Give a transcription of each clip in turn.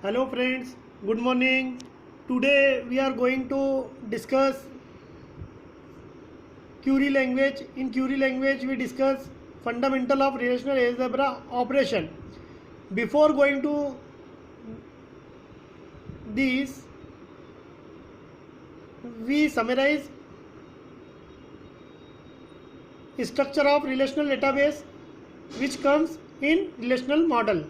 Hello friends, good morning. Today we are going to discuss query language. In query language we discuss fundamental of relational algebra operation. Before going to this, we summarize structure of relational database which comes in relational model.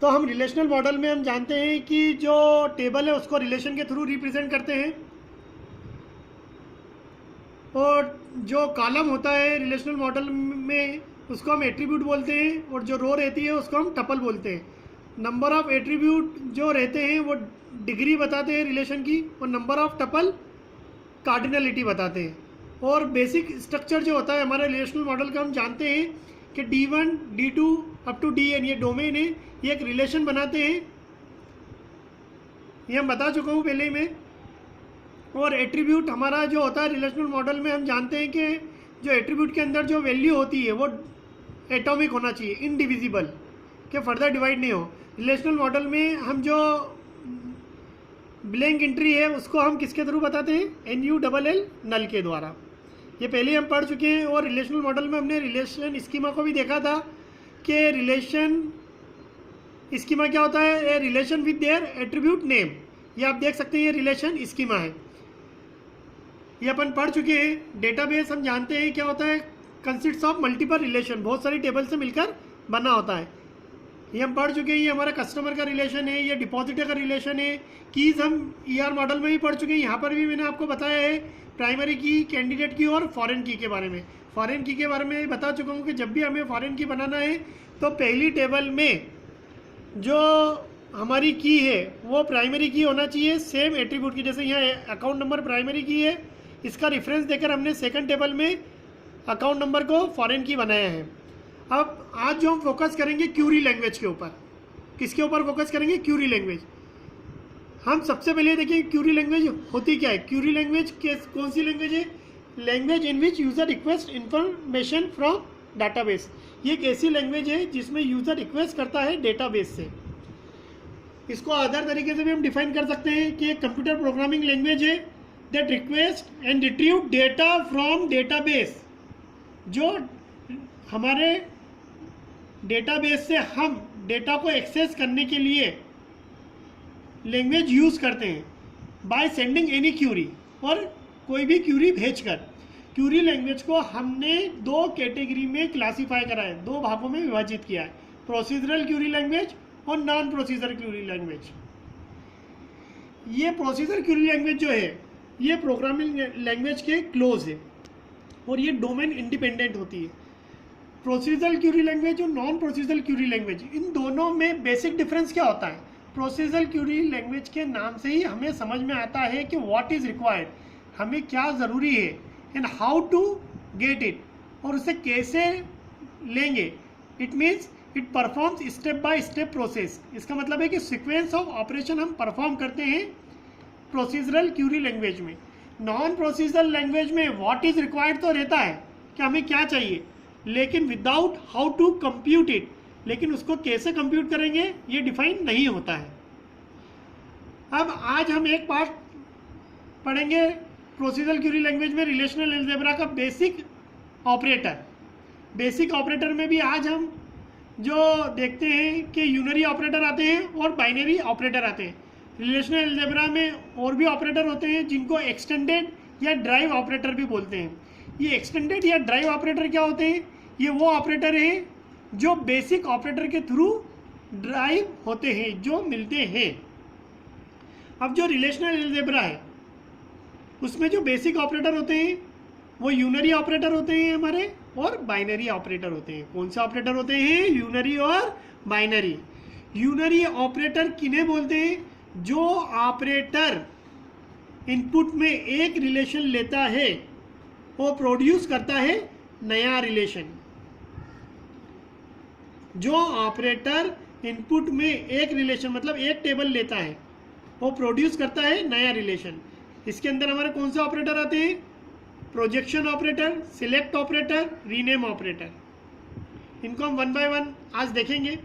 तो हम relational model में हम जानते हैं कि जो table है उसको रिलेशन के थ्रू रिप्रेजेंट करते हैं और जो कॉलम होता है रिलेशनल मॉडल में उसको हम एट्रीब्यूट बोलते हैं और जो रो रहती है उसको हम टपल बोलते हैं। नंबर ऑफ एट्रीब्यूट जो रहते हैं वो डिग्री बताते हैं रिलेशन की और नंबर ऑफ टपल कार्डिनलिटी बताते हैं। और बेसिक स्ट्रक्चर जो होता है हमारे रिलेशनल मॉडल का हम जानते हैं कि D1, D2 up to Dn ये डोमेन है, ये एक रिलेशन बनाते हैं, ये हम बता चुका हूँ पहले ही मैं। और एट्रीब्यूट हमारा जो होता है रिलेशनल मॉडल में हम जानते हैं कि जो एट्रीब्यूट के अंदर जो वैल्यू होती है वो एटॉमिक होना चाहिए, इनडिविजिबल, कि फर्दर डिवाइड नहीं हो। रिलेशनल मॉडल में हम जो ब्लैंक एंट्री है उसको हम किसके थ्रू बताते हैं? NULL नल के द्वारा। ये पहले हम पढ़ चुके हैं। और रिलेशनल मॉडल में हमने रिलेशन स्कीमा को भी देखा था कि रिलेशन स्कीमा क्या होता है? A relation with their attribute name. ये आप देख सकते हैं, ये रिलेशन स्कीमा है, ये अपन पढ़ चुके हैं। डेटाबेस हम जानते हैं क्या होता है? कंसिस्ट्स ऑफ मल्टीपल रिलेशन, बहुत सारी टेबल से मिलकर बना होता है, ये हम पढ़ चुके हैं। ये हमारा कस्टमर का रिलेशन है, ये डिपॉजिटर का रिलेशन है। कीज़ हम ER मॉडल में भी पढ़ चुके हैं, यहाँ पर भी मैंने आपको बताया है प्राइमरी की, कैंडिडेट की और फॉरेन की के बारे में। फॉरेन की के बारे में बता चुका हूँ कि जब भी हमें फॉरेन की बनाना है तो पहली टेबल में जो हमारी की है वो प्राइमरी की होना चाहिए, सेम एट्रीब्यूट की। जैसे यहाँ अकाउंट नंबर प्राइमरी की है, इसका रेफरेंस देकर हमने सेकंड टेबल में अकाउंट नंबर को फॉरेन की बनाया है। अब आज जो हम फोकस करेंगे क्यूरी लैंग्वेज के ऊपर। किसके ऊपर फोकस करेंगे? Curie language. हम सबसे पहले देखिए क्यूरी लैंग्वेज होती क्या है। क्यूरी लैंग्वेज कौन सी लैंग्वेज है? Language in which user request information from database. ये एक ऐसी लैंग्वेज है जिसमें यूज़र रिक्वेस्ट करता है डेटाबेस से। इसको अदर तरीके से भी हम डिफाइन कर सकते हैं कि एक कंप्यूटर प्रोग्रामिंग लैंग्वेज है that request and retrieve data from database. जो हमारे डेटाबेस से हम डेटा को एक्सेस करने के लिए लैंग्वेज यूज़ करते हैं बाय सेंडिंग एनी क्यूरी, और कोई भी क्यूरी भेजकर। क्यूरी लैंग्वेज को हमने दो कैटेगरी में क्लासीफाई करा है, दो भागों में विभाजित किया है, प्रोसीजरल क्यूरी लैंग्वेज और नॉन प्रोसीजरल क्यूरी लैंग्वेज। ये प्रोसीजरल क्यूरी लैंग्वेज जो है ये प्रोग्रामिंग लैंग्वेज के क्लोज है और ये डोमेन इंडिपेंडेंट होती है। प्रोसीजरल क्यूरी लैंग्वेज और नॉन प्रोसीजरल क्यूरी लैंग्वेज, इन दोनों में बेसिक डिफरेंस क्या होता है? प्रोसीजरल क्यूरी लैंग्वेज के नाम से ही हमें समझ में आता है कि व्हाट इज़ रिक्वायर्ड, हमें क्या ज़रूरी है, and how to get it, और उसे कैसे लेंगे। It means it performs step by step process. इसका मतलब है कि सीक्वेंस ऑफ ऑपरेशन हम परफॉर्म करते हैं प्रोसीजरल क्यूरी लैंग्वेज में। नॉन प्रोसीजरल लैंग्वेज में व्हाट इज़ रिक्वायर्ड तो रहता है कि हमें क्या चाहिए, लेकिन without how to compute it, लेकिन उसको कैसे कंप्यूट करेंगे ये डिफाइन नहीं होता है। अब आज हम एक पार्ट पढ़ेंगे प्रोसीजरल क्यूरी लैंग्वेज में रिलेशनल अलजेब्रा का बेसिक ऑपरेटर। बेसिक ऑपरेटर में भी आज हम जो देखते हैं कि यूनरी ऑपरेटर आते हैं और बाइनरी ऑपरेटर आते हैं। रिलेशनल अलजेब्रा में और भी ऑपरेटर होते हैं जिनको एक्सटेंडेड या ड्राइव ऑपरेटर भी बोलते हैं। ये एक्सटेंडेड या ड्राइव ऑपरेटर क्या होते हैं? ये वो ऑपरेटर हैं जो बेसिक ऑपरेटर के थ्रू ड्राइव होते हैं, जो मिलते हैं। अब जो रिलेशनल अलजेब्रा है उसमें जो बेसिक ऑपरेटर होते हैं वो यूनरी ऑपरेटर होते हैं हमारे, और बाइनरी ऑपरेटर होते हैं। कौन से ऑपरेटर होते हैं? यूनरी और बाइनरी। यूनरी ऑपरेटर किन्हें बोलते हैं? जो ऑपरेटर इनपुट में एक रिलेशन लेता है वो प्रोड्यूस करता है नया रिलेशन। जो ऑपरेटर इनपुट में एक रिलेशन मतलब एक टेबल लेता है वो प्रोड्यूस करता है नया रिलेशन। इसके अंदर हमारे कौन से ऑपरेटर आते हैं? Projection operator, select operator, rename operator. इनको हम वन बाय वन आज देखेंगे।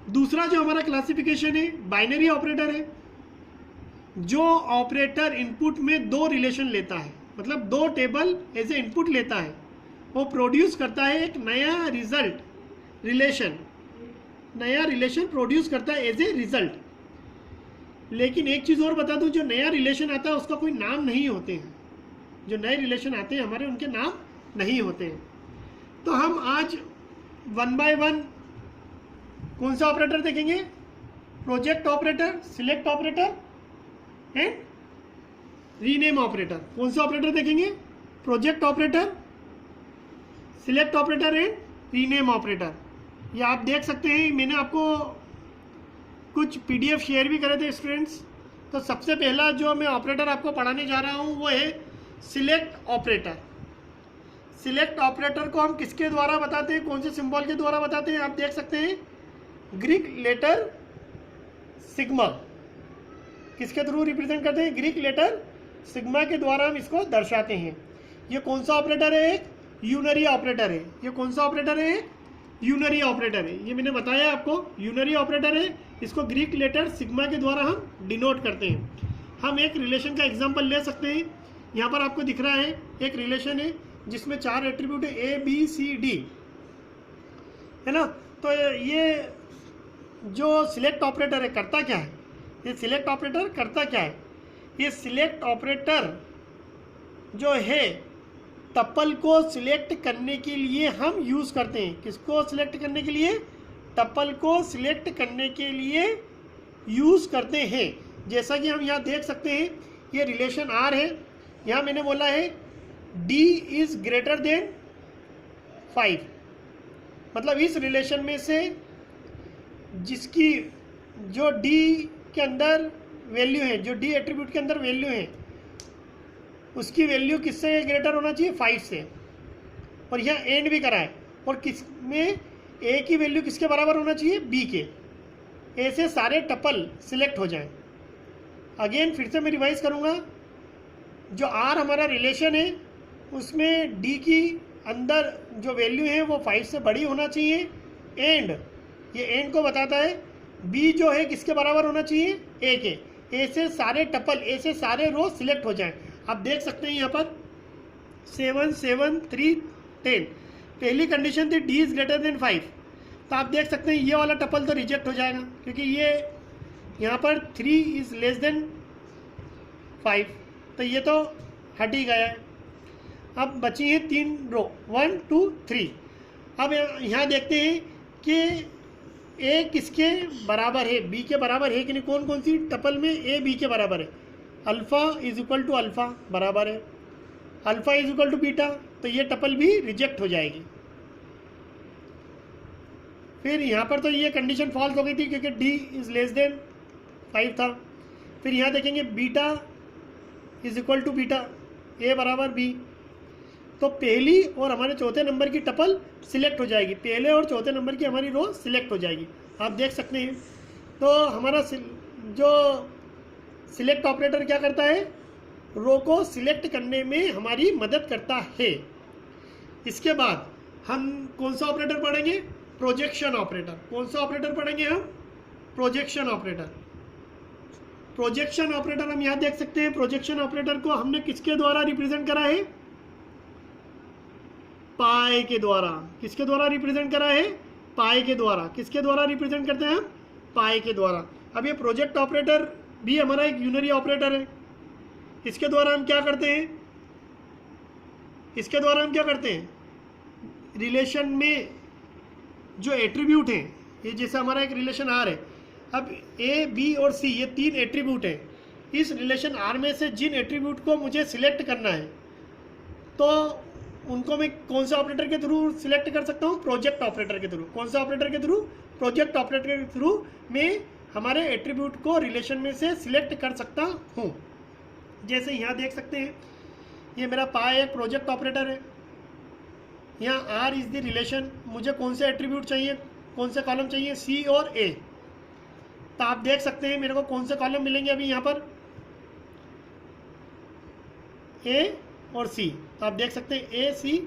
दूसरा जो हमारा क्लासिफिकेशन है बाइनरी ऑपरेटर है, जो ऑपरेटर इनपुट में दो रिलेशन लेता है, मतलब दो टेबल एज ए इनपुट लेता है, वो प्रोड्यूस करता है एक नया रिजल्ट रिलेशन, नया रिलेशन प्रोड्यूस करता है एज ए रिजल्ट। लेकिन एक चीज़ और बता दूं, जो नया रिलेशन आता है उसका कोई नाम नहीं होते हैं, जो नए रिलेशन आते हैं हमारे उनके नाम नहीं होते हैं। तो हम आज 1 बाय 1 कौन सा ऑपरेटर देखेंगे, project operator, select operator and rename operator. कौन सा ऑपरेटर देखेंगे, project operator, select operator and rename operator. ये आप देख सकते हैं, मैंने आपको कुछ PDF शेयर भी करे थे स्टूडेंट्स। तो सबसे पहला जो मैं ऑपरेटर आपको पढ़ाने जा रहा हूँ वो है सिलेक्ट ऑपरेटर। सिलेक्ट ऑपरेटर को हम किसके द्वारा बताते हैं, कौन से सिंबल के द्वारा बताते हैं, आप देख सकते हैं ग्रीक लेटर सिग्मा, किसके थ्रू रिप्रेजेंट करते हैं, ग्रीक लेटर सिग्मा के द्वारा हम इसको दर्शाते हैं। ये कौन सा ऑपरेटर है, एक यूनरी ऑपरेटर है। ये कौन सा ऑपरेटर है, यूनरी ऑपरेटर है। ये मैंने बताया आपको, यूनरी ऑपरेटर है, इसको ग्रीक लेटर सिग्मा के द्वारा हम डिनोट करते हैं। हम एक रिलेशन का एग्जांपल ले सकते हैं। यहाँ पर आपको दिख रहा है एक रिलेशन है जिसमें 4 एट्रीब्यूट है, ABCD, है ना। तो ये जो सिलेक्ट ऑपरेटर है करता क्या है, ये सिलेक्ट ऑपरेटर करता क्या है, ये सिलेक्ट ऑपरेटर जो है टपल को सिलेक्ट करने के लिए हम यूज़ करते हैं। किसको सिलेक्ट करने के लिए, टपल को सिलेक्ट करने के लिए यूज़ करते हैं। जैसा कि हम यहाँ देख सकते हैं, ये रिलेशन R है, यहाँ मैंने बोला है D इज़ ग्रेटर देन 5, मतलब इस रिलेशन में से जिसकी जो D के अंदर वैल्यू है, जो D एट्रीब्यूट के अंदर वैल्यू है, उसकी वैल्यू किससे ग्रेटर होना चाहिए, 5 से। और यहाँ एंड भी करा है, और किस में A की वैल्यू किसके बराबर होना चाहिए, B के। ऐसे सारे टपल सिलेक्ट हो जाएं। अगेन फिर से मैं रिवाइज करूँगा, जो R हमारा रिलेशन है उसमें D की अंदर जो वैल्यू है वो 5 से बड़ी होना चाहिए। एंड, ये एंड को बताता है B जो है किसके बराबर होना चाहिए, A के। ऐसे सारे टपल, ऐसे सारे रो सिलेक्ट हो जाएं। आप देख सकते हैं यहाँ पर 7 7 3 10, पहली कंडीशन थी D इज़ ग्रेटर देन 5। तो आप देख सकते हैं ये वाला टपल तो रिजेक्ट हो जाएगा, क्योंकि ये यहाँ पर 3 इज़ लेस देन 5, तो ये तो हट ही गया है। अब बची है 3 रो, 1 2 3। अब यहाँ देखते हैं कि A किसके बराबर है, B के बराबर है कि नहीं। कौन कौन सी टपल में A B के बराबर है, alpha is equal to alpha बराबर है, alpha is equal to beta, तो ये टपल भी रिजेक्ट हो जाएगी। फिर यहाँ पर तो ये कंडीशन फॉल्स हो गई थी क्योंकि D इज़ लेस देन 5 था। फिर यहाँ देखेंगे beta is equal to beta, A बराबर B, तो पहली और हमारे चौथे नंबर की टपल सिलेक्ट हो जाएगी, पहले और चौथे नंबर की हमारी रो सिलेक्ट हो जाएगी। आप देख सकते हैं। तो हमारा जो सिलेक्ट ऑपरेटर क्या करता है, रो को सिलेक्ट करने में हमारी मदद करता है। इसके बाद हम कौन सा ऑपरेटर पढ़ेंगे, प्रोजेक्शन ऑपरेटर। कौन सा ऑपरेटर पढ़ेंगे हम, प्रोजेक्शन ऑपरेटर। प्रोजेक्शन ऑपरेटर हम यहाँ देख सकते हैं, प्रोजेक्शन ऑपरेटर को हमने किसके द्वारा रिप्रेजेंट करा है, पाई के द्वारा। किसके द्वारा रिप्रेजेंट करा है, पाई के द्वारा। किसके द्वारा रिप्रेजेंट करते हैं हम, पाई के द्वारा। अब ये प्रोजेक्ट ऑपरेटर भी हमारा एक यूनरी ऑपरेटर है। इसके द्वारा हम क्या करते हैं, इसके द्वारा हम क्या करते हैं, रिलेशन में जो एट्रीब्यूट हैं, ये जैसे हमारा एक रिलेशन R है, अब A B और C ये 3 एट्रीब्यूट हैं। इस रिलेशन R में से जिन एट्रीब्यूट को मुझे सिलेक्ट करना है, तो उनको मैं कौन सा ऑपरेटर के थ्रू सिलेक्ट कर सकता हूँ, प्रोजेक्ट ऑपरेटर के थ्रू। कौन सा ऑपरेटर के थ्रू, प्रोजेक्ट ऑपरेटर के थ्रू मैं हमारे एट्रीब्यूट को रिलेशन में से सिलेक्ट कर सकता हूँ। जैसे यहाँ देख सकते हैं, ये मेरा पाई एक प्रोजेक्ट ऑपरेटर है। यहाँ R इज़ द रिलेशन, मुझे कौन से एट्रीब्यूट चाहिए, कौन से कॉलम चाहिए, C और A। तो आप देख सकते हैं मेरे को कौन से कॉलम मिलेंगे अभी यहाँ पर, A और C। तो आप देख सकते हैं A C,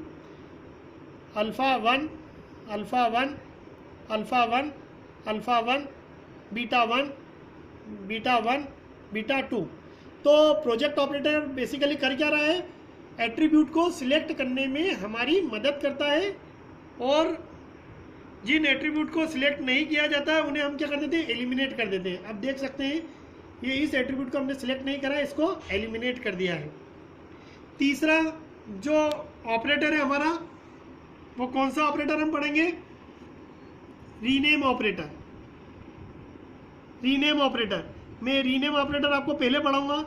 alpha 1 alpha 1 alpha 1 alpha 1 beta 1 beta 1 beta 2। तो प्रोजेक्ट ऑपरेटर बेसिकली कर क्या रहा है, एट्रीब्यूट को सिलेक्ट करने में हमारी मदद करता है, और जिन एट्रीब्यूट को सिलेक्ट नहीं किया जाता है उन्हें हम क्या कर देते हैं, एलिमिनेट कर देते हैं। अब देख सकते हैं ये इस एट्रीब्यूट को हमने सिलेक्ट नहीं करा है, इसको एलिमिनेट कर दिया है। तीसरा जो ऑपरेटर है हमारा, वो कौन सा ऑपरेटर हम पढ़ेंगे, रीनेम ऑपरेटर। रीनेम ऑपरेटर, मैं रीनेम ऑपरेटर आपको पहले पढ़ाऊंगा।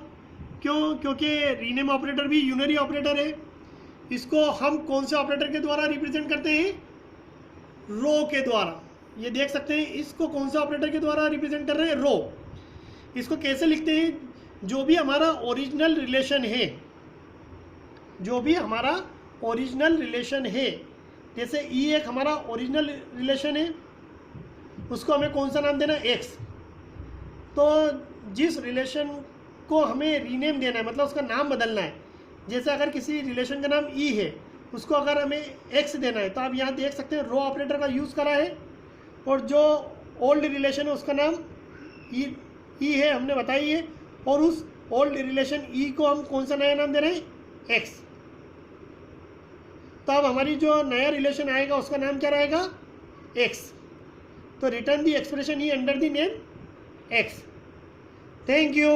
क्यों? क्योंकि रीनेम ऑपरेटर भी यूनरी ऑपरेटर है। इसको हम कौन से ऑपरेटर के द्वारा रिप्रेजेंट करते हैं, रो के द्वारा। ये देख सकते हैं इसको कौन सा ऑपरेटर के द्वारा रिप्रेजेंट कर रहे हैं, रो। इसको कैसे लिखते हैं, जो भी हमारा ओरिजिनल रिलेशन है, जो भी हमारा ओरिजिनल रिलेशन है, जैसे ई एक हमारा ओरिजिनल रिलेशन है, उसको हमें कौन सा नाम देना है, एक्स। तो जिस रिलेशन को हमें रीनेम देना है, मतलब उसका नाम बदलना है, जैसे अगर किसी रिलेशन का नाम ई है, उसको अगर हमें एक्स देना है, तो आप यहाँ देख सकते हैं रो ऑपरेटर का यूज़ करा है, और जो ओल्ड रिलेशन है उसका नाम ई है, हमने बताई है, और उस ओल्ड रिलेशन ई को हम कौन सा नया नाम दे रहे हैं, एक्स। तो अब हमारी जो नया रिलेशन आएगा उसका नाम क्या रहेगा, एक्स। तो return the expression E under the name x. Thank you.